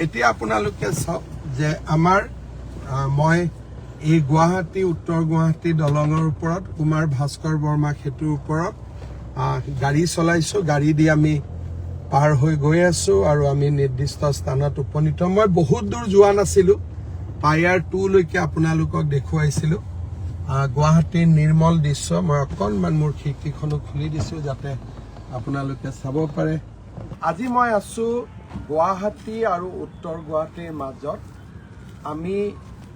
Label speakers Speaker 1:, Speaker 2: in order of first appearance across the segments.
Speaker 1: এতিয়া আপোনালোকে চাওক যে আমাৰ মই এই গুৱাহাটী উত্তৰ গুৱাহাটী দলঙৰ ওপৰত কুমাৰ ভাস্কৰ বৰ্মা সেতুৰ ওপৰত গাড়ী চলাইছো। গাড়ী দি আমি পাৰ হৈ গৈ আছো আৰু আমি নিৰ্দিষ্ট স্থানত উপনীত। মই বহুত দূৰ যোৱা নাছিলো, পায়াৰ 2 লৈকে আপোনালোকক দেখুৱাইছিলো গুৱাহাটীৰ নিৰ্মল দৃশ্য। মই অকণমান মোৰ খিৰিকীখনো খুলি দিছো যাতে আপোনালোকে চাব পাৰে। আজি মই আছো গুৱাহাটী আৰু উত্তৰ গুৱাহাটীৰ মাজত। আমি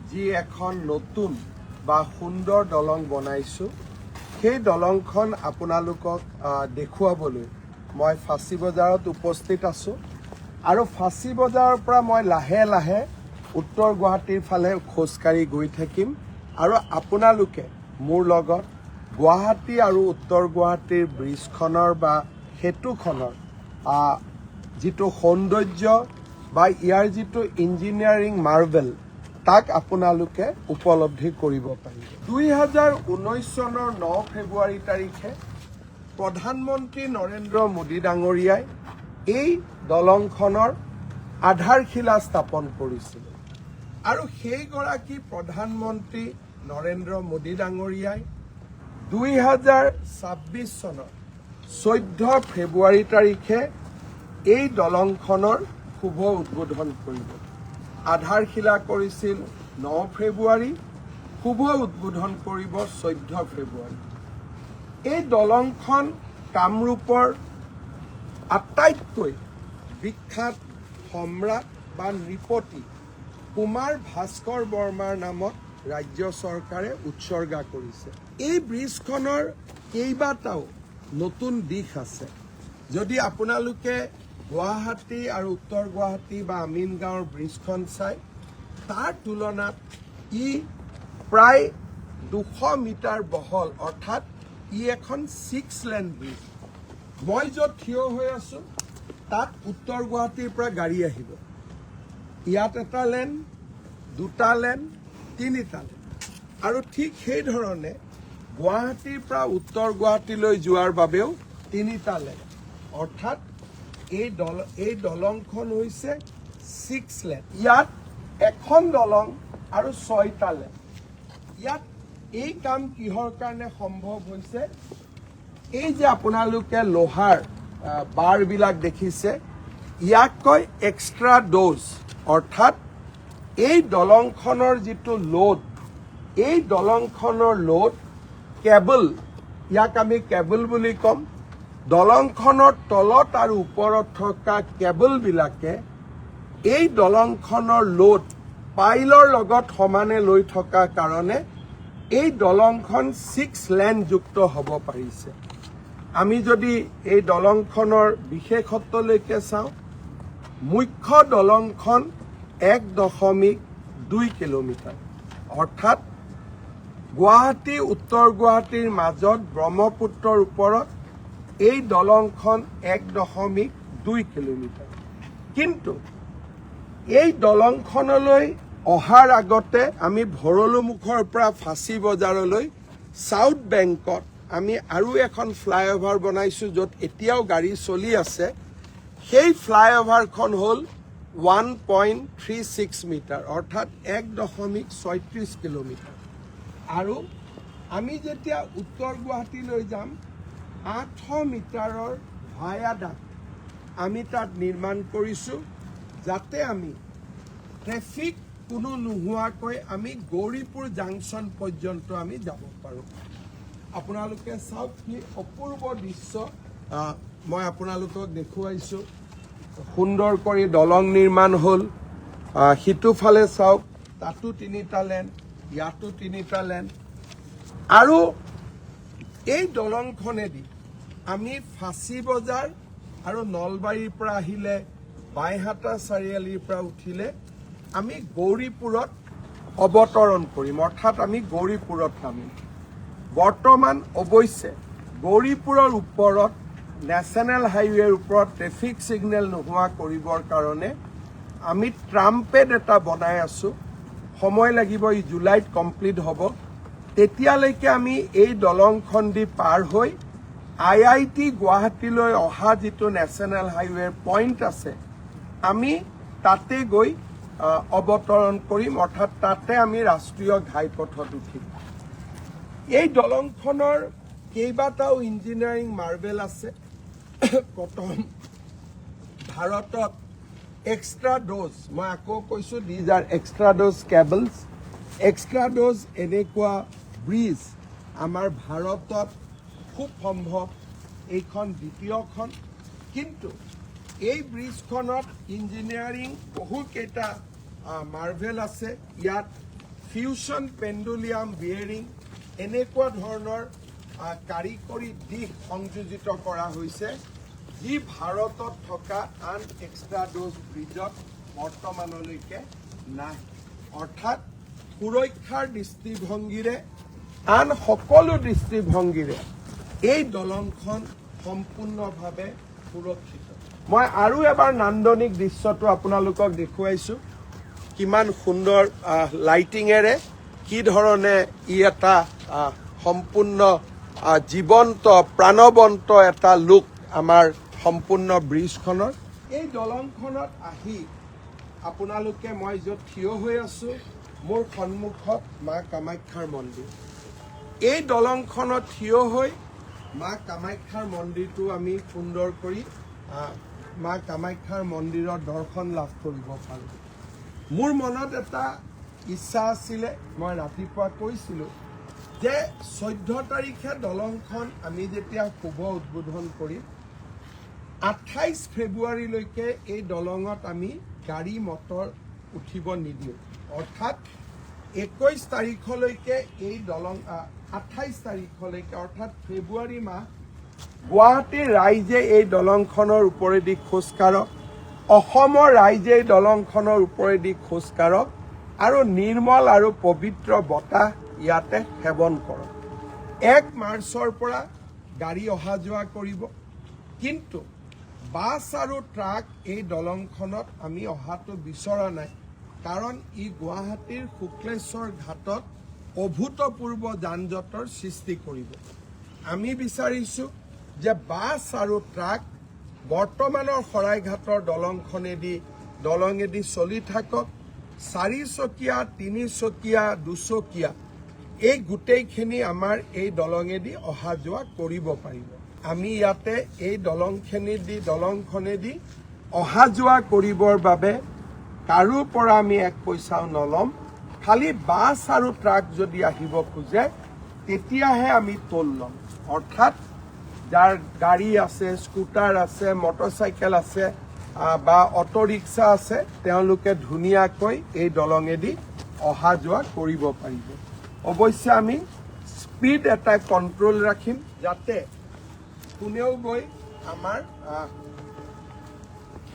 Speaker 1: যি এখন নতুন বা সুন্দৰ দলং বনাইছো, সেই দলংখন আপোনালোকক দেখুৱাবলৈ মই ফাঁচী বজাৰত উপস্থিত আছো। আৰু ফাঁচী বজাৰৰ পৰা মই লাহে লাহে উত্তৰ গুৱাহাটীৰ ফালে খোজকাঢ়ি গৈ থাকিম আৰু আপোনালোকে মোৰ লগত গুৱাহাটী আৰু উত্তৰ গুৱাহাটীৰ ব্ৰিজখনৰ বা সেতুখনৰ যিটো সৌন্দৰ্য বা ইয়াৰ যিটো ইঞ্জিনিয়াৰিং মাৰ্ভেল, তাক আপোনালোকে উপলব্ধি কৰিব পাৰিব। 2019 চনৰ 9 ফেব্ৰুৱাৰী তাৰিখে প্ৰধানমন্ত্ৰী নৰেন্দ্ৰ মোদী ডাঙৰীয়াই এই দলংখনৰ আধাৰশিলা স্থাপন কৰিছিল। আৰু সেইগৰাকী প্ৰধানমন্ত্ৰী নৰেন্দ্ৰ মোদী ডাঙৰীয়াই 2026 চনৰ 14 ফেব্ৰুৱাৰী তাৰিখে এই দলংখনৰ শুভ উদ্বোধন কৰিব। আধাৰশিলা কৰিছিল 9 ফেব্ৰুৱাৰী, শুভ উদ্বোধন কৰিব 14 ফেব্ৰুৱাৰী। এই দলংখন কামৰূপৰ আটাইতকৈ বিখ্যাত সম্ৰাট বা নৃপতি কুমাৰ ভাস্কৰ বৰ্মাৰ নামত ৰাজ্য চৰকাৰে উৎসৰ্গা কৰিছে। এই ব্ৰিজখনৰ কেইবাটাও নতুন দিশ আছে। যদি আপোনালোকে গুৱাহাটী আৰু উত্তৰ গুৱাহাটী বা আমিনগাঁৱৰ ব্ৰিজখন চাই, তাৰ তুলনাত ই প্ৰায় 200 মিটাৰ বহল, অৰ্থাৎ ই এখন 6 লেন ব্ৰিজ। মই য'ত থিয় হৈ আছো তাত উত্তৰ গুৱাহাটীৰ পৰা গাড়ী আহিব। ইয়াত এটা লেন, 2টা লেন, 3টা লেন। আৰু ঠিক সেইধৰণে গুৱাহাটীৰ পৰা উত্তৰ গুৱাহাটীলৈ যোৱাৰ বাবেও 3টা লেন, অৰ্থাৎ এই দলংখন হৈছে 6 লেন। ইয়াত এখন দলং আৰু 6টা লেন। ইয়াত এই কাম কিহৰ কাৰণে সম্ভৱ হৈছে? এই যে আপোনালোকে লোহাৰ বাৰবিলাক দেখিছে, ইয়াক কয় এক্সট্ৰা ড'জ, অৰ্থাৎ এই দলংখনৰ যিটো লোড, এই দলংখনৰ লোড কেবল, ইয়াক আমি কেবল বুলি ক'ম। দলংখনৰ তলত আৰু ওপৰত থকা কেবলবিলাকে এই দলংখনৰ লোড পাইলৰ লগত সমানে লৈ থকা কাৰণে এই দলংখন 6 লেনযুক্ত হ'ব পাৰিছে। আমি যদি এই দলংখনৰ বিশেষত্বলৈকে চাওঁ, মুখ্য দলংখন 1.2 কিলোমিটাৰ, অৰ্থাৎ গুৱাহাটী উত্তৰ গুৱাহাটীৰ মাজত ব্ৰহ্মপুত্ৰৰ ওপৰত এই দলংখন 1.2 কিলোমিটাৰ। কিন্তু এই দলংখনলৈ অহাৰ আগতে আমি ভৰলুমুখৰ পৰা ফাঁচী বজাৰলৈ চাউথ বেংকত আমি আৰু এখন ফ্লাইঅভাৰ বনাইছোঁ, য'ত এতিয়াও গাড়ী চলি আছে। সেই ফ্লাইঅভাৰখন হ'ল 1.36 মিটাৰ, অৰ্থাৎ 1.36 কিলোমিটাৰ। আৰু আমি যেতিয়া উত্তৰ গুৱাহাটীলৈ যাম, 800 মিটাৰৰ ভায়াডাক্ট আমি তাত নিৰ্মাণ কৰিছোঁ, যাতে আমি ট্ৰেফিক কোনো নোহোৱাকৈ আমি গৌৰীপুৰ জাংচন পৰ্যন্ত আমি যাব পাৰোঁ। আপোনালোকে চাওক কি অপূৰ্ব দৃশ্য মই আপোনালোকক দেখুৱাইছোঁ। সুন্দৰ কৰি দলং নিৰ্মাণ হ'ল। সিটোফালে চাওক, তাতো 3টা লেন, ইয়াতো 3টা লেন। আৰু এই দলংখনেদি আমি ফাঁচী বজাৰ আৰু নলবাৰীৰ পৰা আহিলে, বাইহাটা চাৰিআলিৰ পৰা উঠিলে আমি গৌৰীপুৰত অৱতৰণ কৰিম, অৰ্থাৎ আমি গৌৰীপুৰত নামিম। বৰ্তমান অৱশ্যে গৌৰীপুৰৰ ওপৰত নেশ্যনেল হাইৱেৰ ওপৰত ট্ৰেফিক ছিগনেল নোহোৱা কৰিবৰ কাৰণে আমি ট্ৰাম্পেড এটা বনাই আছোঁ। সময় লাগিব, ই জুলাইত কমপ্লিট হ'ব। তেতিয়ালৈকে আমি এই দলংখন দি পাৰ হৈ IIT গুৱাহাটীলৈ অহা যিটো নেশ্যনেল হাইৱেৰ পইণ্ট আছে, আমি তাতে গৈ অৱতৰণ কৰিম, অৰ্থাৎ তাতে আমি ৰাষ্ট্ৰীয় ঘাইপথত উঠিম। এই দলংখনৰ কেইবাটাও ইঞ্জিনিয়াৰিং মাৰ্বেল আছে। প্ৰথম, ভাৰতত এক্সট্ৰা ড'জ, মই আকৌ কৈছোঁ, these are extra dosed cables. Extra dosed এনেকুৱা ব্ৰিজ আমাৰ ভাৰতত খুব সম্ভৱ এইখন দ্বিতীয়খন। কিন্তু এই ব্ৰিজখনত ইঞ্জিনিয়াৰিং বহুকেইটা মাৰ্ভেল আছে। ইয়াত ফিউচন পেণ্ডুলিয়াম বিয়েৰিং এনেকুৱা ধৰণৰ কাৰিকৰী দিশ সংযোজিত কৰা হৈছে, যি ভাৰতত থকা আন এক্সট্ৰা ড'জ ব্ৰিজত বৰ্তমানলৈকে নাই। অৰ্থাৎ সুৰক্ষাৰ দৃষ্টিভংগীৰে, আন সকলো দৃষ্টিভংগীৰে এই দলংখন সম্পূৰ্ণভাৱে সুৰক্ষিত। মই আৰু এবাৰ নান্দনিক দৃশ্যটো আপোনালোকক দেখুৱাইছোঁ, কিমান সুন্দৰ লাইটিঙেৰে, কি ধৰণে ই এটা সম্পূৰ্ণ জীৱন্ত প্ৰাণৱন্ত এটা লুক আমাৰ সম্পূৰ্ণ ব্ৰিজখনৰ। এই দলংখনত আহি আপোনালোকে, মই য'ত থিয় হৈ আছোঁ, মোৰ সন্মুখত মা কামাখ্যাৰ মন্দিৰ। এই দলংখনত থিয় হৈ মা কামাখ্যাৰ মন্দিৰটো আমি সুন্দৰ কৰি মা কামাখ্যাৰ মন্দিৰৰ দৰ্শন লাভ কৰিব পাৰোঁ। মোৰ মনত এটা ইচ্ছা আছিলে, মই ৰাতিপুৱা কৈছিলোঁ যে 14 তাৰিখে দলংখন আমি যেতিয়া শুভ উদ্বোধন কৰিম, 28 ফেব্ৰুৱাৰীলৈকে এই দলঙত আমি গাড়ী মটৰ উঠিব নিদিওঁ। অৰ্থাৎ 21 তাৰিখলৈকে এই দলং, 28 তাৰিখলৈকে অৰ্থাৎ ফেব্ৰুৱাৰী মাহ, গুৱাহাটীৰ ৰাইজে এই দলংখনৰ ওপৰেদি খোজকাঢ়ক, অসমৰ ৰাইজে এই দলংখনৰ ওপৰেদি খোজকাঢ়ক আৰু নিৰ্মল আৰু পবিত্ৰ বতাহ ইয়াতে সেৱন কৰক। 1 মাৰ্চৰ পৰা গাড়ী অহা যোৱা কৰিব, কিন্তু বাছ আৰু ট্ৰাক এই দলংখনত আমি অহাটো বিচৰা নাই, কাৰণ ই গুৱাহাটীৰ শুক্লেশ্বৰ ঘাটত অভূতপূৰ্ব যান জঁটৰ সৃষ্টি কৰিব। আমি বিচাৰিছোঁ যে বাছ আৰু ট্ৰাক বৰ্তমানৰ শৰাইঘাটৰ দলঙেদি চলি থাকক। 4 চকীয়া, 3 চকীয়া, 2 চকীয়া এই গোটেইখিনি আমাৰ এই দলঙেদি অহা যোৱা কৰিব পাৰিব। আমি ইয়াতে এই দলংখনেদি অহা যোৱা কৰিবৰ বাবে কাৰো পৰা আমি 1 পইচাও নল'ম। খালি বাছ আৰু ট্ৰাক যদি আহিব খোজে তেতিয়াহে আমি টোল ল'ম। অৰ্থাৎ যাৰ গাড়ী আছে, স্কুটাৰ আছে, মটৰচাইকেল আছে বা অটো ৰিক্সা আছে, তেওঁলোকে ধুনীয়াকৈ এই দলঙেদি অহা যোৱা কৰিব পাৰিব। অৱশ্যে আমি স্পীড এটা কণ্ট্ৰল ৰাখিম, যাতে কোনেও গৈ আমাৰ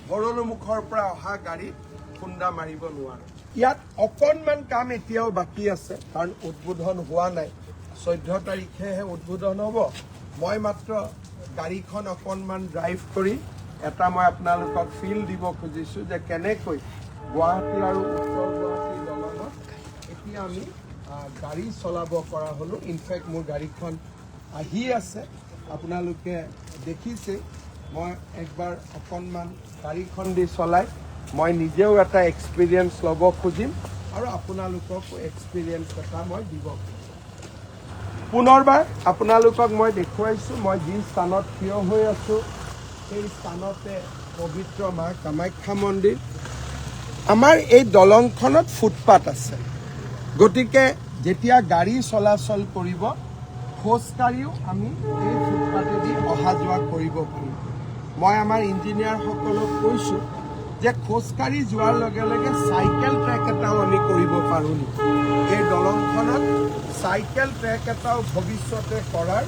Speaker 1: ভৰলুমুখৰ পৰা অহা গাড়ীত খুন্দা মাৰিব নোৱাৰে। ইয়াত অকণমান কাম এতিয়াও বাকী আছে, কাৰণ উদ্বোধন হোৱা নাই। 14 তাৰিখেহে উদ্বোধন হ'ব। মই মাত্ৰ গাড়ীখন অকণমান ড্ৰাইভ কৰি এটা মই আপোনালোকক ফিল দিব খুজিছোঁ যে কেনেকৈ গুৱাহাটী আৰু উত্তৰ গুৱাহাটী দলঙত এতিয়া আমি গাড়ী চলাব পৰা হ'লোঁ। ইনফেক্ট মোৰ গাড়ীখন আহি আছে, আপোনালোকে দেখিছে। মই একবাৰ অকণমান গাড়ীখন দি চলাই মই নিজেও এটা এক্সপিৰিয়েঞ্চ ল'ব খুজিম আৰু আপোনালোককো এক্সপিৰিয়েঞ্চ এটা মই দিব খুজিম। পুনৰবাৰ আপোনালোকক মই দেখুৱাইছোঁ, মই যি স্থানত থিয় হৈ আছোঁ সেই স্থানতে পবিত্ৰ মা কামাখ্যা মন্দিৰ। আমাৰ এই দলংখনত ফুটপাথ আছে, গতিকে যেতিয়া গাড়ী চলাচল কৰিব, খোজকাঢ়িও আমি এই ফুটপাথেদি অহা যোৱা কৰিব পাৰিম। মই আমাৰ ইঞ্জিনিয়াৰসকলক কৈছোঁ যে খোজকাঢ়ি যোৱাৰ লগে লগে চাইকেল ট্ৰেক এটাও আমি কৰিব পাৰোঁ নেকি। এই দলংখনত চাইকেল ট্ৰেক এটাও ভৱিষ্যতে কৰাৰ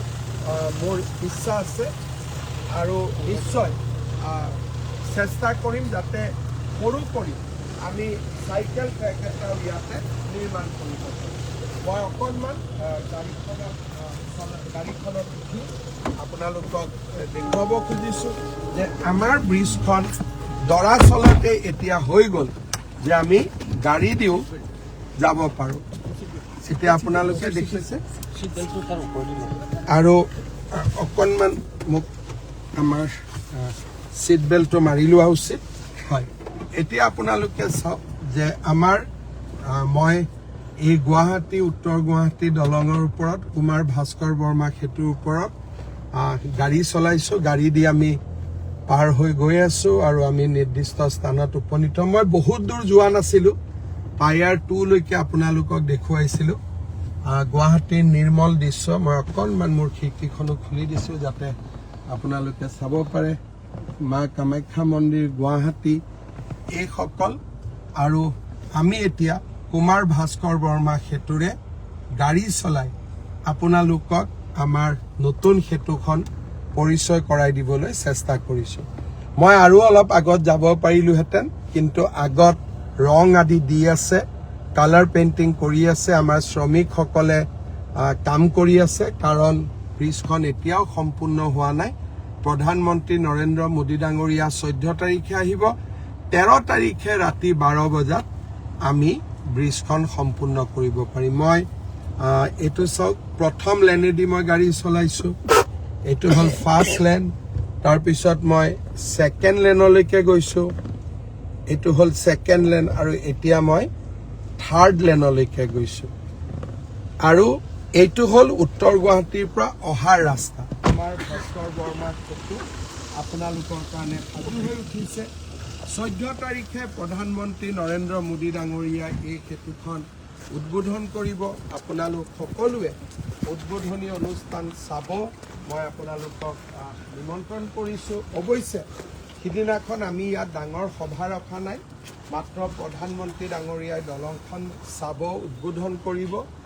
Speaker 1: মোৰ ইচ্ছা আছে আৰু নিশ্চয় চেষ্টা কৰিম যাতে সৰু কৰি আমি চাইকেল ট্ৰেক এটাও ইয়াতে নিৰ্মাণ কৰিব পাৰোঁ। মই অকণমান গাড়ীখনত উঠি আপোনালোকক দেখুৱাব খুজিছোঁ যে আমাৰ ব্ৰিজখন দৰাচলতে এতিয়া হৈ গ'ল যে আমি গাড়ী দিও যাব পাৰোঁ। এতিয়া আপোনালোকে দেখিছে আৰু অকণমান মোক আমাৰ ছিট বেল্টটো মাৰি লোৱা উচিত। হয়, এতিয়া আপোনালোকে চাওক যে আমাৰ মই এই গুৱাহাটী উত্তৰ গুৱাহাটী দলঙৰ ওপৰত কুমাৰ ভাস্কৰ বৰ্মা সেতুৰ ওপৰত গাড়ী চলাইছোঁ। গাড়ী দি আমি পাৰ হৈ গৈ আছো আৰু আমি নিৰ্দিষ্ট স্থানত উপনীত। মই বহুত দূৰ যোৱা নাছিলোঁ, পায়াৰ 2 লৈকে আপোনালোকক দেখুৱাইছিলোঁ। গুৱাহাটীৰ নিৰ্মল দৃশ্য মই অকণমান মোৰ খিৰিকীখনো খুলি দিছোঁ যাতে আপোনালোকে চাব পাৰে। মা কামাখ্যা মন্দিৰ গুৱাহাটী এইসকল, আৰু আমি এতিয়া কুমাৰ ভাস্কৰ বৰ্মা সেতুৰে গাড়ী চলাই আপোনালোকক আমাৰ নতুন সেতুখন পৰিচয় কৰাই দিবলৈ চেষ্টা কৰিছোঁ। মই আৰু অলপ আগত যাব পাৰিলোহেঁতেন, কিন্তু আগত ৰং আদি দি আছে, কালাৰ পেইণ্টিং কৰি আছে, আমাৰ শ্ৰমিকসকলে কাম কৰি আছে, কাৰণ ব্ৰিজখন এতিয়াও সম্পূৰ্ণ হোৱা নাই। প্ৰধানমন্ত্ৰী নৰেন্দ্ৰ মোদী ডাঙৰীয়া 14 তাৰিখে আহিব, 13 তাৰিখে ৰাতি 12 বজাত আমি ব্ৰিজখন সম্পূৰ্ণ কৰিব পাৰিম। মই এইটো চাওক, প্ৰথম লেনেদি মই গাড়ী চলাইছোঁ, এইটো হ'ল ফাৰ্ষ্ট লেন। তাৰপিছত মই ছেকেণ্ড লেনলৈকে গৈছোঁ, এইটো হ'ল ছেকেণ্ড লেন, আৰু এতিয়া মই থাৰ্ড লেনলৈকে গৈছোঁ। আৰু এইটো হ'ল উত্তৰ গুৱাহাটীৰ পৰা অহাৰ ৰাস্তা। কুমাৰ ভাস্কৰ বৰ্মা সেতু আপোনালোকৰ কাৰণে সাজু হৈ উঠিছে। 14 তাৰিখে প্ৰধানমন্ত্ৰী নৰেন্দ্ৰ মোদী ডাঙৰীয়াই এই সেতুখন উদ্বোধন কৰিব। আপোনালোক সকলোৱে উদ্বোধনী অনুষ্ঠান চাব মই আপোনালোকক নিমন্ত্ৰণ কৰিছোঁ। অৱশ্যে সিদিনাখন আমি ইয়াত ডাঙৰ সভা ৰখা নাই, মাত্ৰ প্ৰধানমন্ত্ৰী ডাঙৰীয়াই দলংখন চাব, উদ্বোধন কৰিব।